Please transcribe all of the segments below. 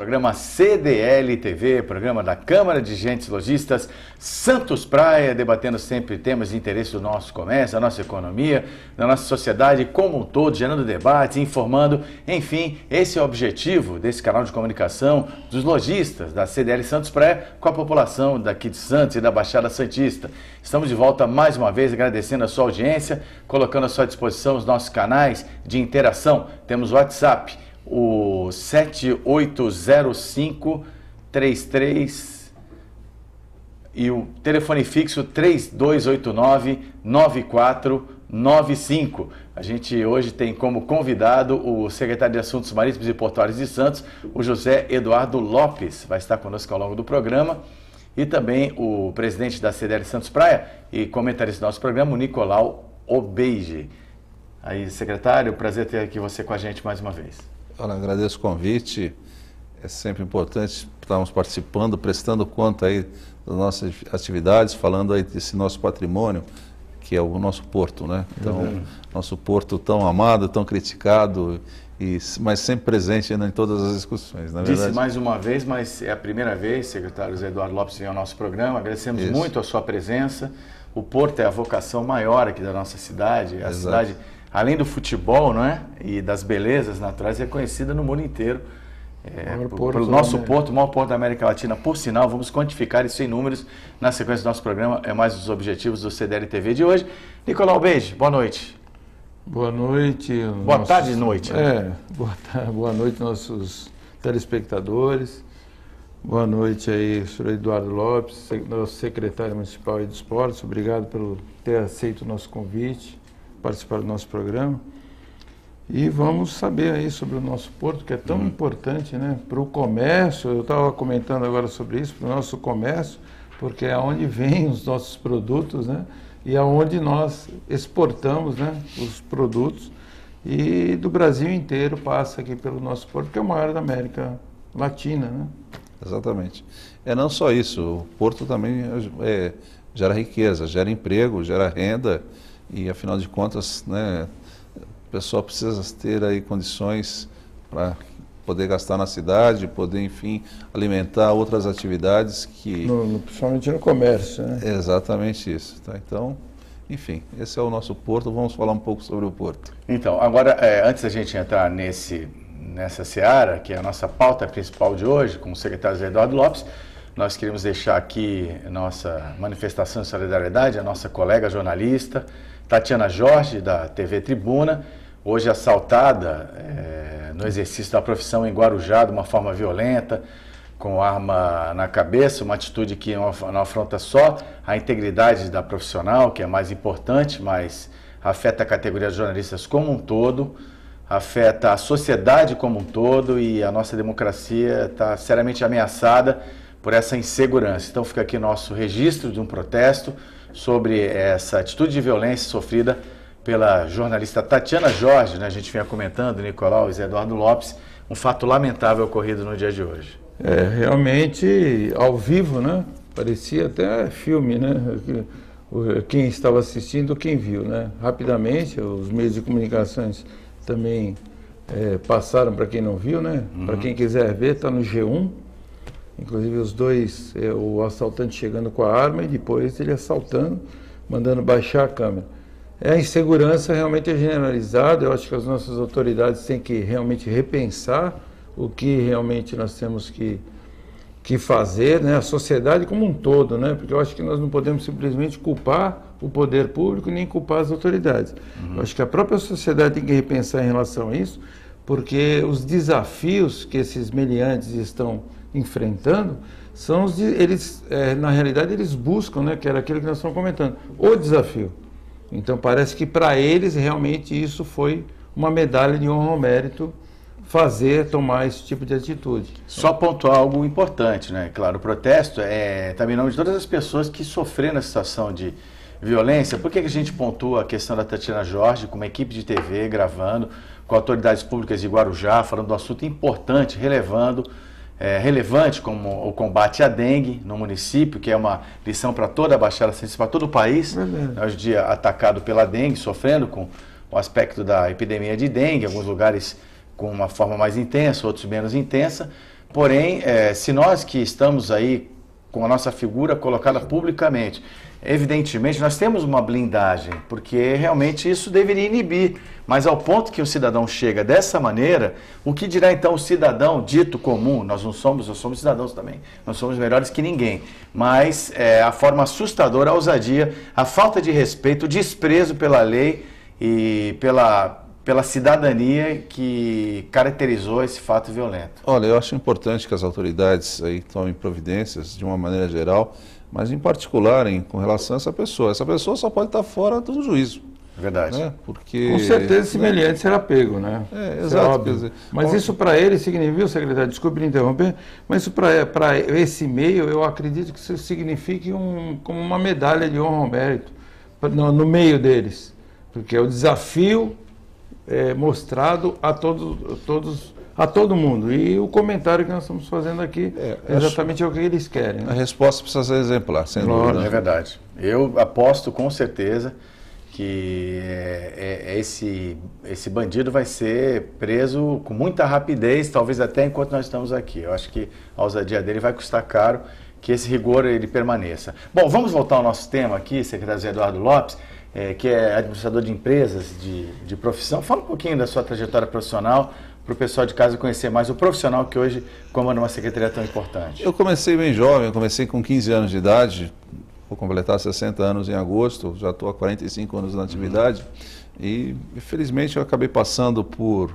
programa CDL TV, programa da Câmara de Dirigentes Lojistas Santos Praia, debatendo sempre temas de interesse do nosso comércio, da nossa economia, da nossa sociedade como um todo, gerando debates, informando, enfim, esse é o objetivo desse canal de comunicação dos lojistas da CDL Santos Praia com a população daqui de Santos e da Baixada Santista. Estamos de volta mais uma vez, agradecendo a sua audiência, colocando à sua disposição os nossos canais de interação. Temos o WhatsApp, o 780533 e o telefone fixo 3289-9495. A gente hoje tem como convidado o secretário de Assuntos Marítimos e Portuários de Santos, o José Eduardo Lopes, vai estar conosco ao longo do programa, e também o presidente da CDL Santos Praia e comentarista do nosso programa, o Nicolau Obeige. Aí, secretário, prazer ter aqui você com a gente mais uma vez. Olha, agradeço o convite, é sempre importante estarmos participando, prestando conta aí das nossas atividades, falando aí desse nosso patrimônio, que é o nosso porto, né? Então, nosso porto tão amado, tão criticado, mas sempre presente, né, em todas as discussões, na verdade. Disse mais uma vez, mas é a primeira vez, secretário José Eduardo Lopes vem ao nosso programa, agradecemos muito a sua presença. O porto é a vocação maior aqui da nossa cidade, a cidade, além do futebol, não é? E das belezas naturais, é conhecida no mundo inteiro pelo nosso porto, o maior porto da América Latina. Por sinal, vamos quantificar isso em números na sequência do nosso programa, é mais os objetivos do CDL TV de hoje. Nicolau Obeige, boa noite. Boa noite. Boa tarde e noite. Né? Boa noite, nossos telespectadores. Boa noite aí, senhor Eduardo Lopes, nosso secretário municipal de esportes. Obrigado por ter aceito o nosso convite, participar do nosso programa. E vamos saber aí sobre o nosso porto, que é tão importante, né, para o comércio. Eu estava comentando agora sobre isso, para o nosso comércio, porque é aonde vêm os nossos produtos, né, e aonde nós exportamos, né, os produtos. E do Brasil inteiro passa aqui pelo nosso porto, que é o maior da América Latina, né? Exatamente. É não só isso, o porto também gera riqueza, gera emprego, gera renda e, afinal de contas, né, o pessoal precisa ter aí condições para poder gastar na cidade, poder, enfim, alimentar outras atividades que... Principalmente no comércio, né? É exatamente isso. Tá? Então, enfim, esse é o nosso porto, vamos falar um pouco sobre o porto. Então, agora, antes da gente entrar nessa seara, que é a nossa pauta principal de hoje, com o secretário José Eduardo Lopes, nós queríamos deixar aqui nossa manifestação de solidariedade, a nossa colega jornalista, Tatiana Jorge, da TV Tribuna, hoje assaltada no exercício da profissão em Guarujá de uma forma violenta, com arma na cabeça, uma atitude que não afronta só a integridade da profissional, que é mais importante, mas afeta a categoria de jornalistas como um todo, afeta a sociedade como um todo, e a nossa democracia está seriamente ameaçada por essa insegurança. Então fica aqui nosso registro de um protesto sobre essa atitude de violência sofrida pela jornalista Tatiana Jorge, né? A gente vinha comentando, Nicolau e Zé Eduardo Lopes, um fato lamentável ocorrido no dia de hoje. Realmente, ao vivo, né? Parecia até filme, né? Quem estava assistindo, quem viu, né? Rapidamente, os meios de comunicações também passaram para quem não viu, né? Para quem quiser ver, está no G1. Inclusive os dois, o assaltante chegando com a arma e depois ele assaltando, mandando baixar a câmera. A insegurança realmente é generalizada. Eu acho que as nossas autoridades têm que realmente repensar o que realmente nós temos que fazer, né? A sociedade como um todo, né? Porque eu acho que nós não podemos simplesmente culpar o poder público nem culpar as autoridades. Eu acho que a própria sociedade tem que repensar em relação a isso, porque os desafios que esses meliantes estão enfrentando são na realidade eles buscam, né, que era aquilo que nós estamos comentando, o desafio. Então parece que para eles realmente isso foi uma medalha de honra ao mérito, tomar esse tipo de atitude. Só pontuar algo importante, né? Claro, o protesto é também em nome de todas as pessoas que sofreram a situação de violência. Por que a gente pontua a questão da Tatiana Jorge, com uma equipe de TV gravando, com autoridades públicas de Guarujá, falando do assunto importante, relevante como o combate à dengue no município, que é uma lição para toda a Baixada Santista, para todo o país. Hoje em dia atacado pela dengue, sofrendo com o aspecto da epidemia de dengue, em alguns lugares com uma forma mais intensa, outros menos intensa, Porém, se nós que estamos aí com a nossa figura colocada publicamente, evidentemente nós temos uma blindagem, porque realmente isso deveria inibir, mas ao ponto que o cidadão chega dessa maneira, o que dirá então o cidadão dito comum? Nós somos cidadãos também, nós somos melhores que ninguém, mas a forma assustadora, a ousadia, a falta de respeito, o desprezo pela lei e pela cidadania que caracterizou esse fato violento. Olha, eu acho importante que as autoridades aí tomem providências de uma maneira geral, mas em particular com relação a essa pessoa. Essa pessoa só pode estar fora do juízo. Verdade. Né? Porque, com certeza semelhante será pego, né? Exato. Quer dizer, mas isso para ele significa, viu, secretário, desculpe me interromper, mas isso para esse meio eu acredito que isso signifique como uma medalha de honra ao mérito no meio deles, porque é o desafio mostrado a todo mundo. E o comentário que nós estamos fazendo aqui exatamente é o que eles querem. Né? A resposta precisa ser exemplar, sem dúvida. É verdade. Eu aposto com certeza que esse bandido vai ser preso com muita rapidez, talvez até enquanto nós estamos aqui. Eu acho que a ousadia dele vai custar caro, que esse rigor ele permaneça. Bom, vamos voltar ao nosso tema aqui, secretário Zé Eduardo Lopes, que é administrador de empresas de profissão. Fala um pouquinho da sua trajetória profissional, para o pessoal de casa conhecer mais o profissional que hoje comanda uma secretaria tão importante. Eu comecei bem jovem, eu comecei com 15 anos de idade, vou completar 60 anos em agosto, já estou há 45 anos na atividade, e infelizmente eu acabei passando por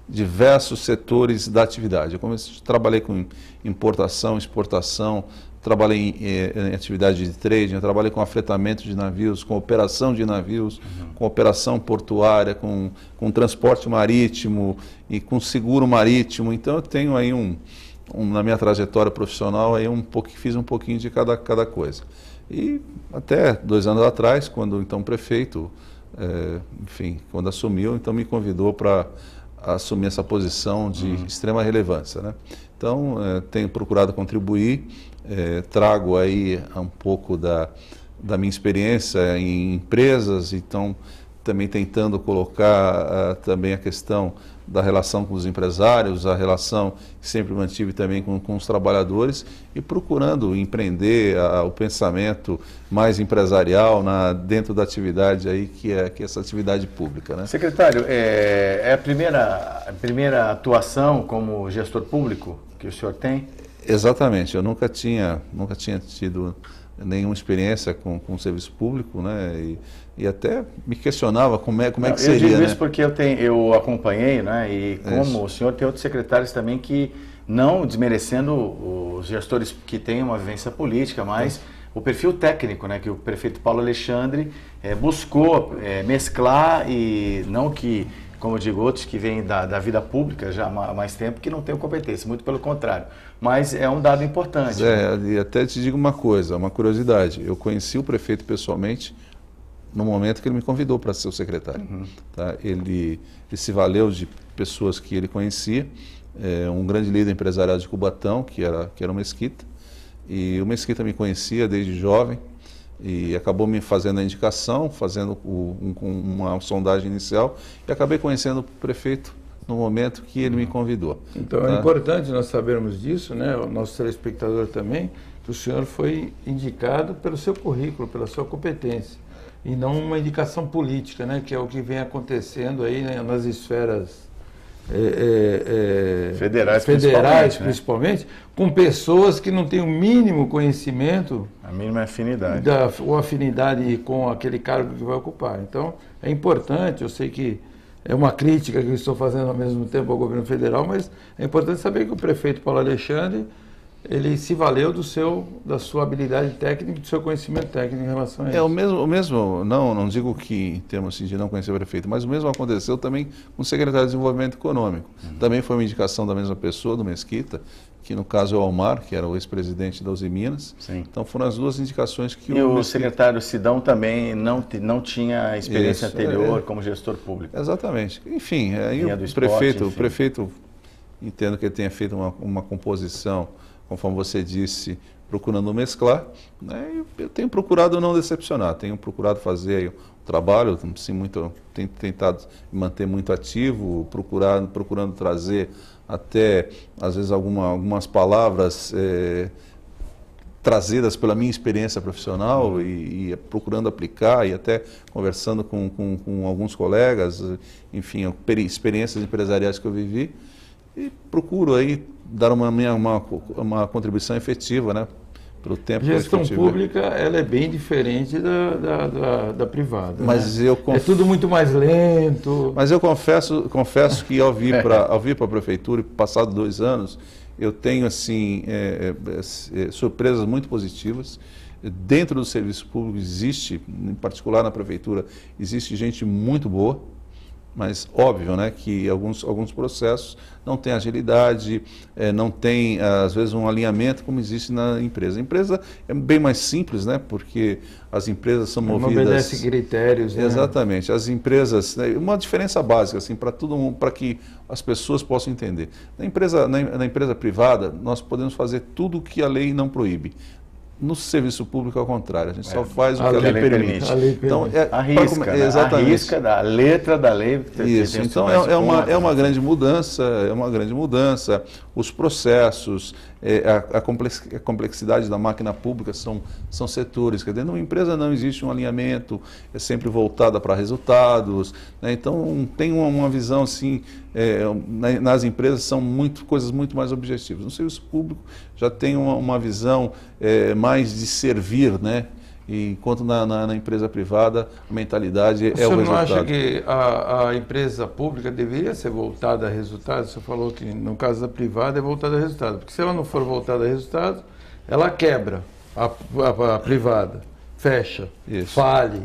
diversos setores da atividade. Trabalhei com importação, exportação, trabalhei em atividade de trading, eu trabalhei com afretamento de navios, com operação de navios, com operação portuária, com transporte marítimo e com seguro marítimo. Então eu tenho aí na minha trajetória profissional aí fiz um pouquinho de cada coisa. E até 2 anos atrás, quando então o prefeito, quando assumiu, então me convidou para assumir essa posição de extrema relevância, né? Então tenho procurado contribuir. Trago aí um pouco da minha experiência em empresas, então também tentando colocar também a questão da relação com os empresários, a relação que sempre mantive também com os trabalhadores e procurando empreender o pensamento mais empresarial dentro da atividade aí que é essa atividade pública, né? Secretário, é a primeira atuação como gestor público que o senhor tem? Exatamente, eu nunca tinha tido nenhuma experiência com o serviço público, né? E até me questionava como é que seria. Eu digo né? isso porque eu acompanhei, né? E como o senhor tem outros secretários também que, não desmerecendo os gestores que têm uma vivência política, mas o perfil técnico, né? Que o prefeito Paulo Alexandre buscou mesclar e não que, como eu digo, outros que vêm da vida pública já há mais tempo que não têm competência, muito pelo contrário. Mas é um dado importante. E até te digo uma coisa, uma curiosidade. Eu conheci o prefeito pessoalmente no momento que ele me convidou para ser o secretário. Tá? Ele se valeu de pessoas que ele conhecia, um grande líder empresarial de Cubatão, que era o Mesquita, e o Mesquita me conhecia desde jovem, e acabou me fazendo a indicação, fazendo uma sondagem inicial, e acabei conhecendo o prefeito no momento que ele me convidou. Então é importante nós sabermos disso, né? O nosso telespectador também, que o senhor foi indicado pelo seu currículo, pela sua competência, e não uma indicação política, né? Que é o que vem acontecendo aí, né? Nas esferas federais principalmente, com pessoas que não têm o mínimo conhecimento, a mínima afinidade, ou afinidade com aquele cargo que vai ocupar. Então é importante, eu sei que é uma crítica que eu estou fazendo ao mesmo tempo ao governo federal, mas é importante saber que o prefeito Paulo Alexandre, ele se valeu da sua habilidade técnica e do seu conhecimento técnico em relação a isso. O mesmo não digo que em termos assim, de não conhecer o prefeito, mas o mesmo aconteceu também com o secretário de Desenvolvimento Econômico. Também foi uma indicação da mesma pessoa, do Mesquita, que no caso é o Almar, que era o ex-presidente da Uzi Minas. Sim. Então foram as duas indicações que o secretário Sidão também não tinha experiência anterior como gestor público. Exatamente. Enfim, aí o prefeito entendo que ele tenha feito uma composição, conforme você disse, procurando mesclar, né? Eu tenho procurado não decepcionar, tenho procurado fazer trabalho, sim, tenho tentado me manter muito ativo, procurando trazer até, às vezes, algumas palavras trazidas pela minha experiência profissional e procurando aplicar e até conversando com alguns colegas, enfim, experiências empresariais que eu vivi, e procuro aí dar uma contribuição efetiva, né? Pelo tempo gestão que eu tive. pública, ela é bem diferente da privada. Mas né? É tudo muito mais lento. Mas eu confesso que ao vir para a prefeitura, passado 2 anos, eu tenho assim surpresas muito positivas. Dentro do serviço público existe, em particular na prefeitura, existe gente muito boa, mas óbvio, né, que alguns processos não têm agilidade, não tem, às vezes, um alinhamento como existe na empresa. A empresa é bem mais simples, né, porque as empresas são movidas... Não obedece critérios, né? Exatamente. As empresas... Né, uma diferença básica, assim, para todo mundo, para que as pessoas possam entender. Na empresa privada, nós podemos fazer tudo o que a lei não proíbe. No serviço público, ao contrário, a gente só faz o que a lei permite. Então, arrisca da letra da lei. Isso, então é uma grande mudança, os processos, a complexidade da máquina pública são setores, quer dizer, numa empresa não existe um alinhamento, é sempre voltada para resultados, né? Então tem uma visão assim, nas empresas são coisas muito mais objetivas. No serviço público já tem uma visão mais de servir, né? Enquanto na empresa privada a mentalidade é o resultado. Você não acha que a empresa pública deveria ser voltada a resultados? Você falou que no caso da privada é voltada a resultados, porque se ela não for voltada a resultados, ela quebra a privada, fecha, fale,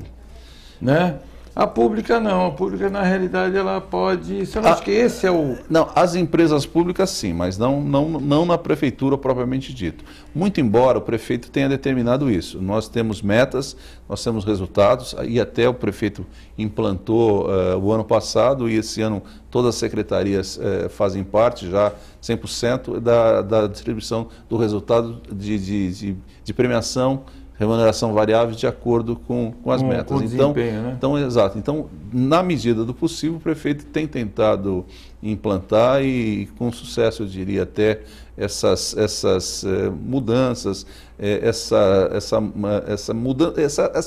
né? A pública não, a pública na realidade ela pode... Você não acha que esse é o... Não, as empresas públicas sim, mas não na prefeitura propriamente dito. Muito embora o prefeito tenha determinado isso. Nós temos metas, nós temos resultados, e até o prefeito implantou o ano passado, e esse ano todas as secretarias fazem parte já 100% da distribuição do resultado de premiação, remuneração variável de acordo com as metas. Com desempenho, né? Exato. Então, na medida do possível, o prefeito tem tentado implantar e com sucesso, eu diria, até essas mudanças, essa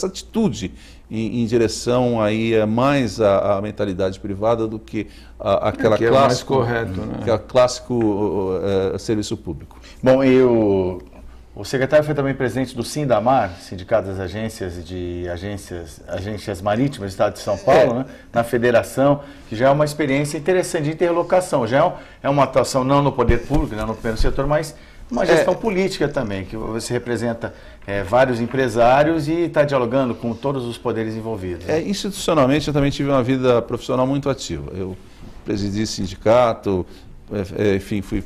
atitude em direção aí mais à mentalidade privada do que aquela que é mais correto, né? Que é clássico serviço público. Bom, o secretário foi também presidente do Sindamar, Sindicato das Agências Agências Marítimas do Estado de São Paulo, né, na federação, que já é uma experiência interessante de interlocução. Já é uma atuação não no poder público, não no primeiro setor, mas uma gestão política também, que você representa vários empresários e está dialogando com todos os poderes envolvidos. Né? Institucionalmente, eu também tive uma vida profissional muito ativa. Eu presidi sindicato, enfim, fui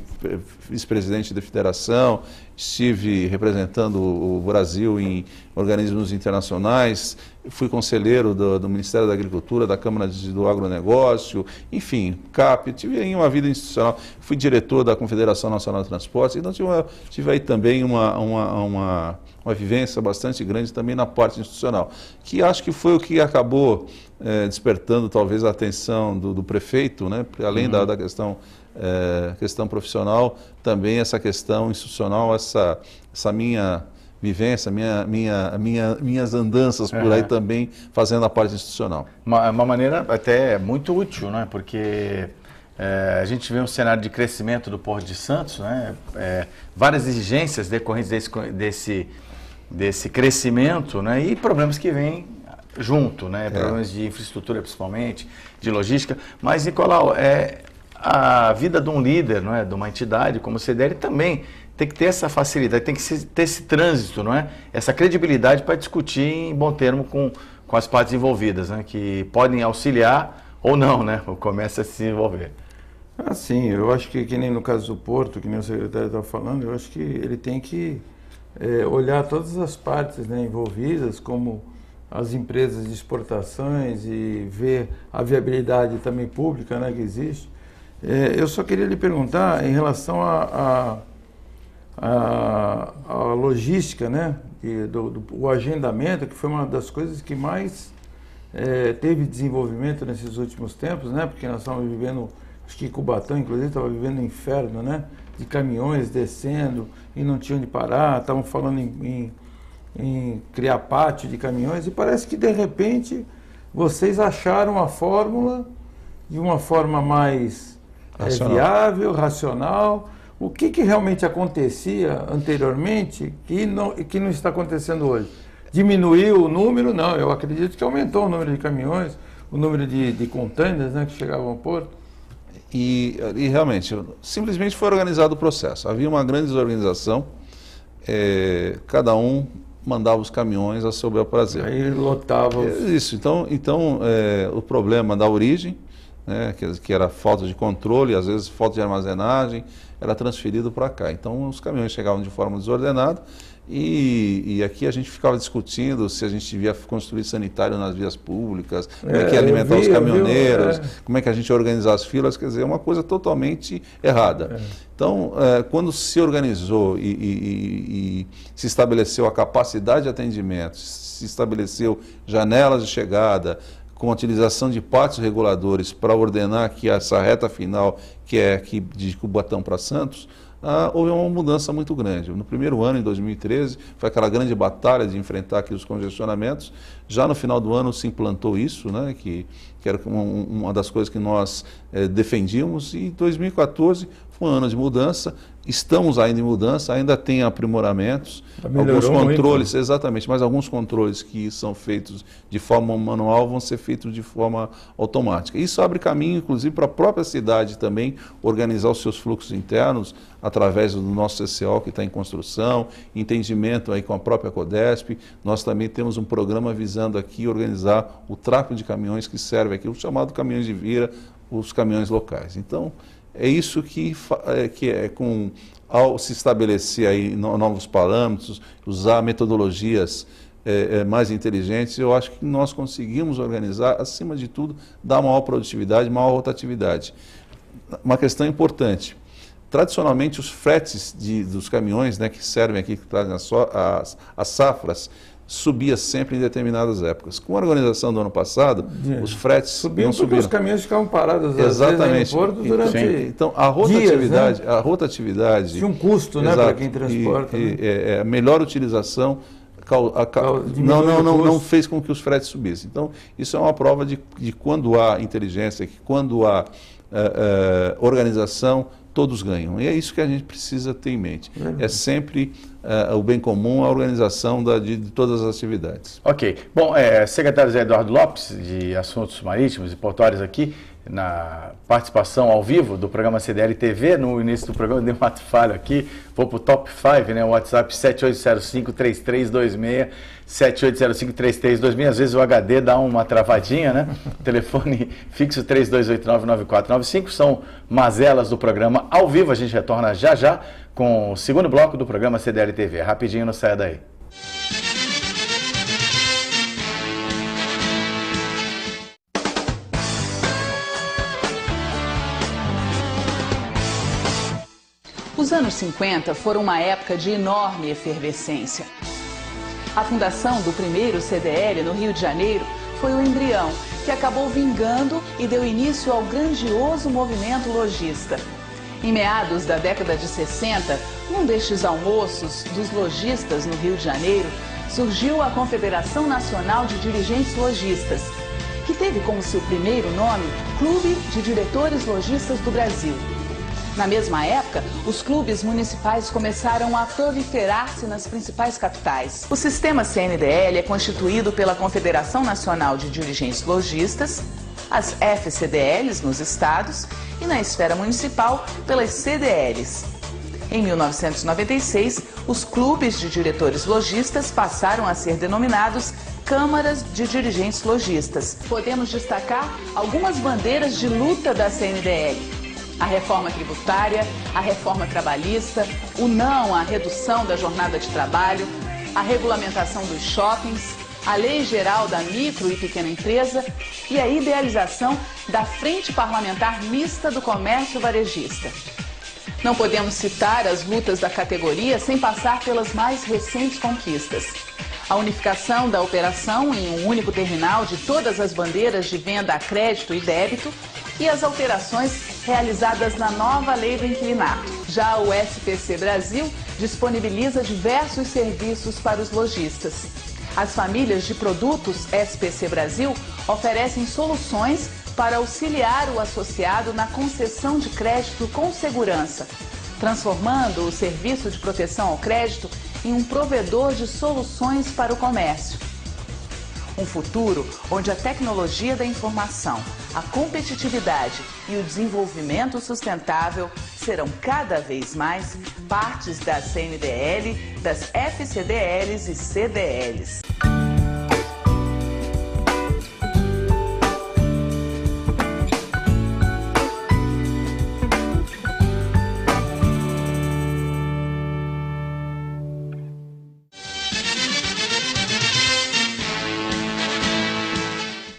vice-presidente da federação, estive representando o Brasil em organismos internacionais, fui conselheiro do Ministério da Agricultura, da Câmara do Agronegócio, enfim, CAP, tive aí uma vida institucional, fui diretor da Confederação Nacional de Transportes, então tive aí também uma vivência bastante grande também na parte institucional, que acho que foi o que acabou despertando talvez a atenção do prefeito, né, além da questão profissional, também essa questão institucional, essa minha vivência, minhas andanças por aí também fazendo a parte institucional. Uma maneira até muito útil, né? Porque a gente vê um cenário de crescimento do Porto de Santos, né? Várias exigências decorrentes desse crescimento, né? E problemas que vêm junto, né? Problemas de infraestrutura principalmente, de logística. Mas, Nicolau, a vida de um líder, não é, de uma entidade como o CDL também tem que ter essa facilidade, tem que ter esse trânsito, não é? Essa credibilidade para discutir em bom termo com as partes envolvidas, né? Que podem auxiliar ou não, né? Ou começa a se desenvolver. Sim, eu acho que nem no caso do Porto, que nem o secretário estava falando, eu acho que ele tem que olhar todas as partes, né, envolvidas, como as empresas de exportações, e ver a viabilidade também pública, né, que existe. Eu só queria lhe perguntar em relação à logística, né, o agendamento, que foi uma das coisas que mais teve desenvolvimento nesses últimos tempos, né? Porque nós estamos vivendo, acho que Cubatão, inclusive, estava vivendo um inferno, né? De caminhões descendo e não tinham onde parar, estavam falando em criar pátio de caminhões, e parece que, de repente, vocês acharam a fórmula de uma forma mais viável, racional. O que realmente acontecia anteriormente que não está acontecendo hoje? Diminuiu o número? Não, eu acredito que aumentou o número de caminhões, o número de containers, né, que chegavam ao porto. E realmente, simplesmente foi organizado o processo. Havia uma grande desorganização, cada um mandava os caminhões a seu bel prazer. Aí lotava Isso, então o problema da origem, né, que era falta de controle, às vezes falta de armazenagem, era transferido para cá. Então os caminhões chegavam de forma desordenada e aqui a gente ficava discutindo se a gente devia construir sanitário nas vias públicas, como é que ia alimentar os caminhoneiros, como é que a gente ia organizar as filas, quer dizer, é uma coisa totalmente errada. Então, quando se organizou e se estabeleceu a capacidade de atendimento, se estabeleceu janelas de chegada, com a utilização de pátios reguladores para ordenar que essa reta final, que é aqui de Cubatão para Santos, houve uma mudança muito grande. No primeiro ano, em 2013, foi aquela grande batalha de enfrentar aqui os congestionamentos. Já no final do ano se implantou isso, né, que era uma das coisas que nós defendíamos, e 2014 foi um ano de mudança. Estamos ainda em mudança, ainda tem aprimoramentos, alguns controles, muito. Exatamente, mas alguns controles que são feitos de forma manual vão ser feitos de forma automática. Isso abre caminho, inclusive, para a própria cidade também organizar os seus fluxos internos através do nosso CCO, que está em construção, entendimento aí com a própria Codesp. Nós também temos um programa visando aqui organizar o tráfego de caminhões que serve aqui, o chamado caminhões de vira, os caminhões locais. Então, é isso que ao se estabelecer aí novos parâmetros, usar metodologias mais inteligentes, eu acho que nós conseguimos organizar, acima de tudo, dar maior produtividade, maior rotatividade. Uma questão importante, tradicionalmente os fretes dos caminhões, né, que servem aqui, que trazem as safras, subia sempre em determinadas épocas. Com a organização do ano passado, os fretes subiam porque os caminhões ficavam parados exatamente no porto durante então a rotatividade, dias, né? A rotatividade tinha um custo, né, para quem transporta. A melhor utilização não fez com que os fretes subissem. Então isso é uma prova de quando há inteligência, que quando há organização, todos ganham. E é isso que a gente precisa ter em mente. É sempre o bem comum, a organização de todas as atividades. Ok. Bom, secretário Zé Eduardo Lopes, de Assuntos Marítimos e Portuários aqui, na participação ao vivo do programa CDL TV. No início do programa deu um ato falho aqui, vou para o top 5, né? O WhatsApp 7805-3326, 7805-3326. Às vezes o HD dá uma travadinha, né? Telefone fixo 3289-9495. São mazelas do programa ao vivo. A gente retorna já já com o segundo bloco do programa CDL TV. Rapidinho, não saia daí. Os anos 50 foram uma época de enorme efervescência. A fundação do primeiro CDL no Rio de Janeiro foi o embrião, que acabou vingando e deu início ao grandioso movimento lojista. Em meados da década de 60, num destes almoços dos lojistas no Rio de Janeiro, surgiu a Confederação Nacional de Dirigentes Lojistas, que teve como seu primeiro nome Clube de Diretores Lojistas do Brasil. Na mesma época, os clubes municipais começaram a proliferar-se nas principais capitais. O sistema CNDL é constituído pela Confederação Nacional de Dirigentes Lojistas, as FCDLs nos estados e, na esfera municipal, pelas CDLs. Em 1996, os clubes de diretores lojistas passaram a ser denominados Câmaras de Dirigentes Lojistas. Podemos destacar algumas bandeiras de luta da CNDL. A reforma tributária, a reforma trabalhista, o não à redução da jornada de trabalho, a regulamentação dos shoppings, a Lei Geral da Micro e Pequena Empresa e a idealização da Frente Parlamentar Mista do Comércio Varejista. Não podemos citar as lutas da categoria sem passar pelas mais recentes conquistas. A unificação da operação em um único terminal de todas as bandeiras de venda a crédito e débito e as alterações realizadas na nova lei do inquilinato. Já o SPC Brasil disponibiliza diversos serviços para os lojistas. As famílias de produtos SPC Brasil oferecem soluções para auxiliar o associado na concessão de crédito com segurança, transformando o serviço de proteção ao crédito em um provedor de soluções para o comércio. Um futuro onde a tecnologia da informação, a competitividade e o desenvolvimento sustentável serão cada vez mais partes da CNDL, das FCDLs e CDLs.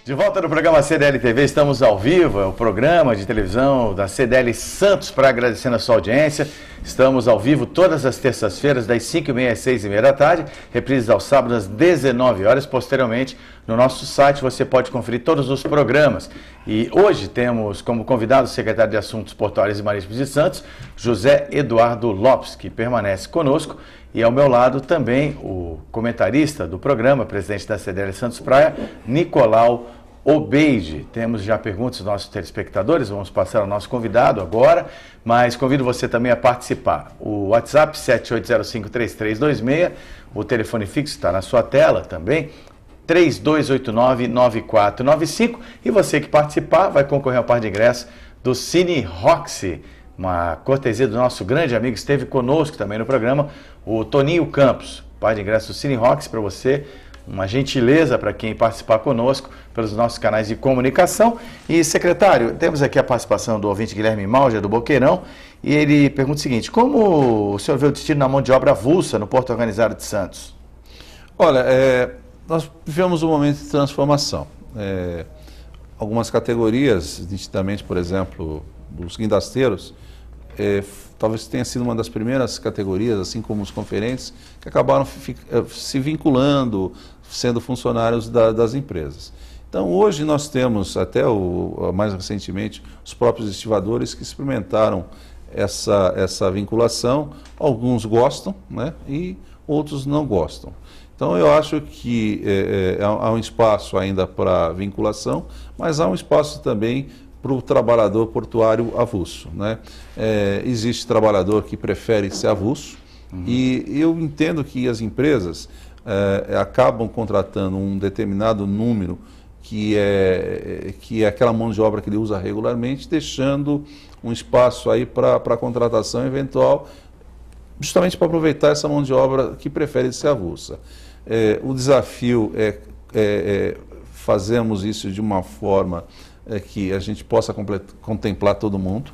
De volta no programa CDL TV, estamos ao vivo, é o programa de televisão da CDL Santos, para agradecendo a sua audiência. Estamos ao vivo todas as terças-feiras, das 5h30 às 6h30 da tarde, reprises aos sábados às 19 horas. Posteriormente, no nosso site você pode conferir todos os programas. E hoje temos como convidado o secretário de Assuntos Portuários e Marítimos de Santos, José Eduardo Lopes, que permanece conosco. E ao meu lado também o comentarista do programa, presidente da CDL Santos Praia, Nicolau Obeide. Temos já perguntas dos nossos telespectadores, vamos passar ao nosso convidado agora, mas convido você também a participar. O WhatsApp 78053326, o telefone fixo está na sua tela também, 3289-9495, e você que participar vai concorrer a um par de ingressos do Cine Roxy, uma cortesia do nosso grande amigo, esteve conosco também no programa, o Toninho Campos. Par de ingressos do Cine Roxy para você, uma gentileza para quem participar conosco pelos nossos canais de comunicação. E, secretário, temos aqui a participação do ouvinte Guilherme Malger, do Boqueirão, e ele pergunta o seguinte: como o senhor vê o destino na mão de obra avulsa no Porto Organizado de Santos? Olha, nós vivemos um momento de transformação. Algumas categorias, nitidamente, por exemplo, os guindasteiros, talvez tenha sido uma das primeiras categorias, assim como os conferentes, que acabaram se vinculando, sendo funcionários das empresas. Então, hoje nós temos, até mais recentemente, os próprios estivadores que experimentaram essa vinculação. Alguns gostam, né, e outros não gostam. Então, eu acho que há um espaço ainda para vinculação, mas há um espaço também para o trabalhador portuário avulso, né? Existe trabalhador que prefere ser avulso, e eu entendo que as empresas acabam contratando um determinado número que é aquela mão de obra que ele usa regularmente, deixando um espaço aí para a contratação eventual, justamente para aproveitar essa mão de obra que prefere ser avulsa. O desafio é fazermos isso de uma forma que a gente possa contemplar todo mundo.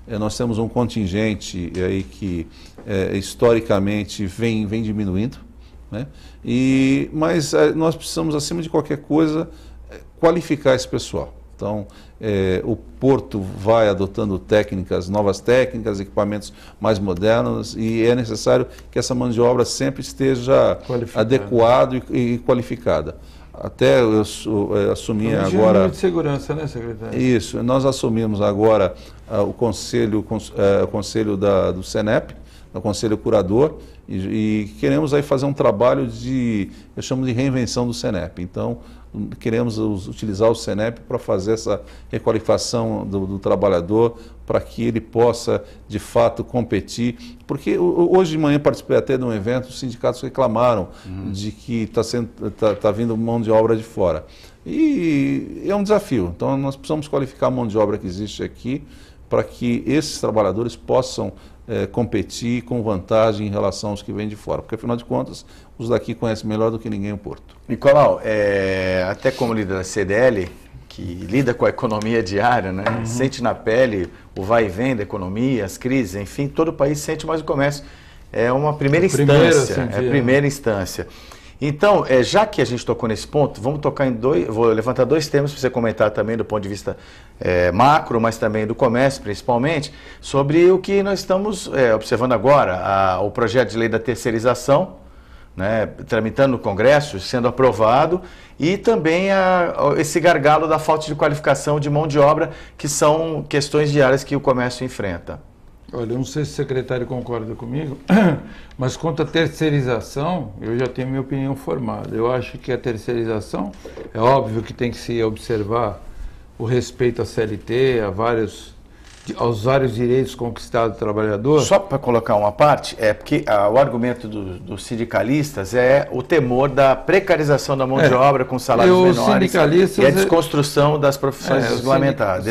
Nós temos um contingente aí que historicamente vem diminuindo, né? Mas nós precisamos, acima de qualquer coisa, qualificar esse pessoal. Então, o Porto vai adotando novas técnicas, equipamentos mais modernos, e é necessário que essa mão de obra sempre esteja adequada e qualificada. Até eu assumi agora... de segurança, né, secretário? Isso, nós assumimos agora o conselho do CENEP, o conselho curador, e queremos aí fazer um trabalho eu chamo de reinvenção do CENEP. Então, queremos utilizar o CENEP para fazer essa requalificação do trabalhador, para que ele possa, de fato, competir. Porque hoje de manhã participei até de um evento, os sindicatos reclamaram de que está vindo mão de obra de fora. E é um desafio. Então, nós precisamos qualificar a mão de obra que existe aqui, para que esses trabalhadores possam competir com vantagem em relação aos que vêm de fora. Porque, afinal de contas, os daqui conhecem melhor do que ninguém o Porto. Nicolau, até como líder da CDL, que lida com a economia diária, né? Sente na pele o vai e vem da economia, as crises, enfim, todo o país sente, mas o comércio é uma primeira instância. Então, já que a gente tocou nesse ponto, vamos tocar vou levantar dois temas para você comentar também do ponto de vista macro, mas também do comércio principalmente, sobre o que nós estamos observando agora, o projeto de lei da terceirização, né, tramitando no Congresso, sendo aprovado, e também esse gargalo da falta de qualificação de mão de obra, que são questões diárias que o comércio enfrenta. Olha, eu não sei se o secretário concorda comigo, mas quanto à terceirização, eu já tenho minha opinião formada. Eu acho que a terceirização, é óbvio que tem que se observar o respeito à CLT, aos vários direitos conquistados do trabalhador. Só para colocar uma parte, porque o argumento dos sindicalistas é o temor da precarização da mão de obra com salários menores e a desconstrução das profissões regulamentadas,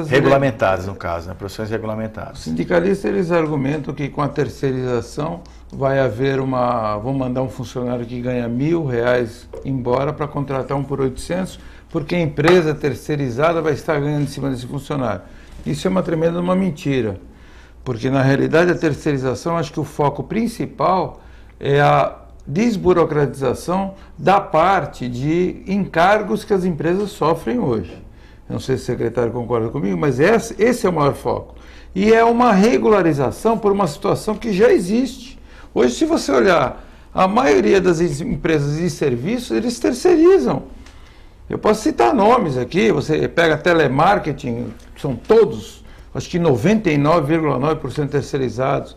regulamentadas no caso, né, profissões regulamentadas. Os sindicalistas, eles argumentam que com a terceirização vai haver vão mandar um funcionário que ganha R$1.000 embora para contratar um por 800, porque a empresa terceirizada vai estar ganhando em cima desse funcionário. Isso é uma tremenda mentira, porque na realidade a terceirização, acho que o foco principal é a desburocratização da parte de encargos que as empresas sofrem hoje. Eu não sei se o secretário concorda comigo, mas esse é o maior foco. E é uma regularização por uma situação que já existe. Hoje, se você olhar, a maioria das empresas de serviços, eles terceirizam. Eu posso citar nomes aqui, você pega telemarketing, são todos, acho que 99,9% terceirizados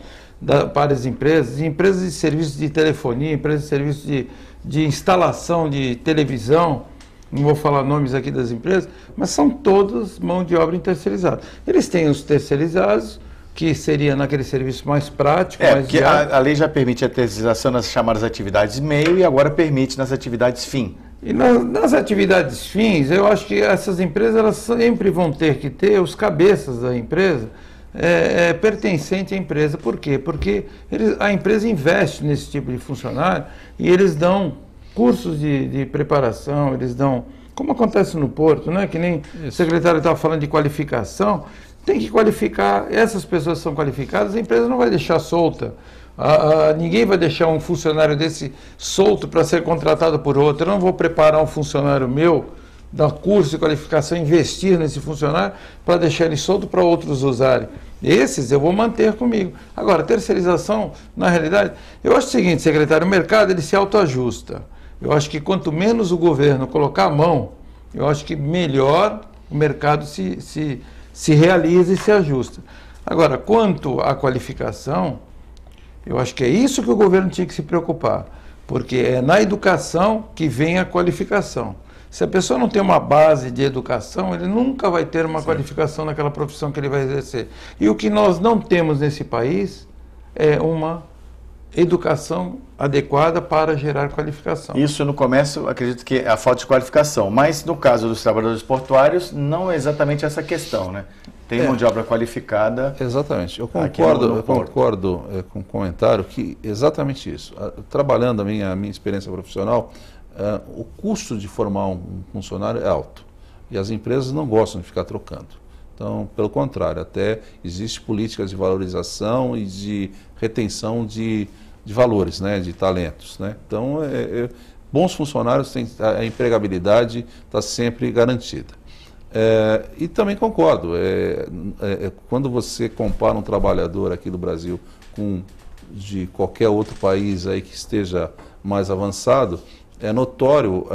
para as empresas de serviços de telefonia, empresas de serviços de instalação de televisão, não vou falar nomes aqui das empresas, mas são todas mão de obra terceirizada. Eles têm os terceirizados, que seria naquele serviço mais prático. Porque a lei já permite a terceirização nas chamadas atividades meio e agora permite nas atividades fim. E nas atividades fins, eu acho que essas empresas elas sempre vão ter que ter os cabeças da empresa pertencente à empresa. Por quê? Porque a empresa investe nesse tipo de funcionário e eles dão cursos de preparação, eles dão, como acontece no Porto, né? Que nem o secretário estava falando de qualificação, tem que qualificar, essas pessoas são qualificadas, a empresa não vai deixar solta. Ninguém vai deixar um funcionário desse solto para ser contratado por outro. Eu não vou preparar um funcionário meu, dar curso de qualificação, investir nesse funcionário para deixar ele solto para outros usarem. Esses eu vou manter comigo. Agora, terceirização, na realidade, eu acho o seguinte, secretário, o mercado ele se autoajusta. Eu acho que quanto menos o governo colocar a mão, eu acho que melhor o mercado se realiza e se ajusta. Agora, quanto à qualificação, eu acho que é isso que o governo tinha que se preocupar, porque é na educação que vem a qualificação. Se a pessoa não tem uma base de educação, ele nunca vai ter uma qualificação naquela profissão que ele vai exercer. E o que nós não temos nesse país é uma educação adequada para gerar qualificação. Isso no comércio, acredito que é a falta de qualificação, mas no caso dos trabalhadores portuários, não é exatamente essa questão, né? Tem mão de obra qualificada. Exatamente. Eu concordo com o comentário que exatamente isso. Trabalhando a minha experiência profissional, o custo de formar um funcionário é alto. E as empresas não gostam de ficar trocando. Então, pelo contrário, até existe políticas de valorização e de retenção de valores, né, de talentos, né? Então, bons funcionários, a empregabilidade está sempre garantida. E também concordo, quando você compara um trabalhador aqui do Brasil com de qualquer outro país aí que esteja mais avançado, é notório